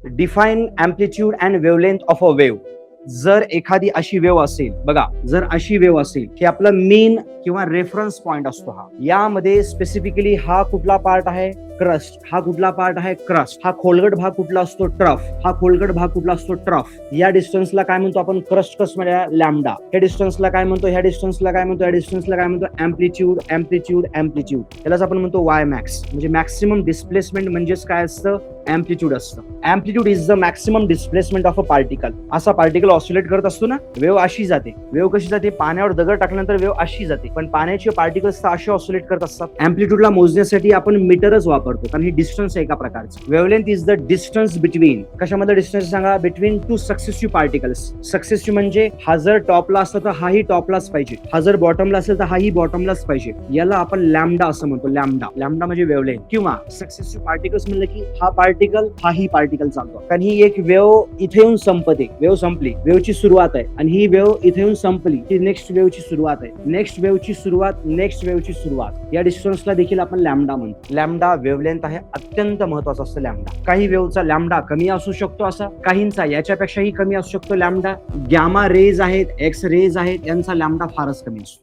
Define amplitude and wavelength of a wave. जर एखादी अशी वेव्ह असेल, बघा, जर अशी वेव्ह असेल की आपला मेन किंवा रेफरन्स पॉइंट असतो हा, यामध्ये स्पेसिफिकली हा कुठला पार्ट आहे, क्रस्ट. हा कुठला पार्ट आहे, क्रस्ट. हा खोलगट भाग कुठला असतो, ट्रफ. हा खोलगट भाग कुठला असतो, ट्रफ. या डिस्टन्सला काय म्हणतो आपण, क्रस्ट कस्ट मध्ये लॅम्डा. ह्या डिस्टन्सला काय म्हणतो, ह्या डिस्टन्सला काय म्हणतो, ह्या डिस्टन्सला काय म्हणतो, अँप्लिट्यूड अँप्लिट्यूड अँप्लिट्यूड. त्यालाच आपण म्हणतो वाय मॅक्स. म्हणजे मॅक्सिमम डिस्प्लेसमेंट म्हणजेच काय असतं, अँप्लिट्यूड असतं. Amplitude is the maximum displacement of a particle. असा पार्टिकल ऑसिलेट करत असतो ना, वेव्ह अशी जाते. वेव्ह कशी जाते, पाण्यावर दगड टाकल्यानंतर वेव्ह अशी जाते, पण पाण्याचे पार्टिकल्स तर असे ऑसिलेट करत असतात. अँप्लिट्यूडला मोजण्यासाठी आपण मीटरच वापरतो, कारण ही डिस्टन्स आहे एका प्रकारची. Wavelength is the distance between, कशामध्ये डिस्टन्स सांगा, between two successive particles. Successive म्हणजे हा जर टॉपला असता तर हाही टॉपलाच पाहिजे, हा जर बॉटमला असेल तर हाही बॉटमलाच पाहिजे. याला आपण लॅम्डा असं म्हणतो. लॅम्डा लॅम्डा म्हणजे वेव्हलेंथ. किंवा सक्सेसिव्ह पार्टिकल्स म्हणलं की हा पार्टिकल हाही पार्टिकल चालतो, कारण ही एक वेव्ह इथे येऊन संपते. वेव्ह संपली, वेव्हची सुरुवात आहे, आणि ही वेव्ह इथे येऊन संपली की नेक्स्ट वेव्हची सुरुवात आहे. नेक्स्ट वेव्हची सुरुवात, नेक्स्ट वेव्हची सुरुवात. या डिस्टन्सला देखील आपण लॅम्डा म्हणतो. लॅम्डा वेव्हलेंथ आहे, अत्यंत महत्वाचं असतं लॅम्डा. काही वेव्हचा लॅम्डा कमी असू शकतो, असा काहींचा याच्यापेक्षाही कमी असू शकतो लॅम्डा. गॅमा रेज आहेत, एक्स रेज आहेत, यांचा लॅम्डा फारच कमी असतो.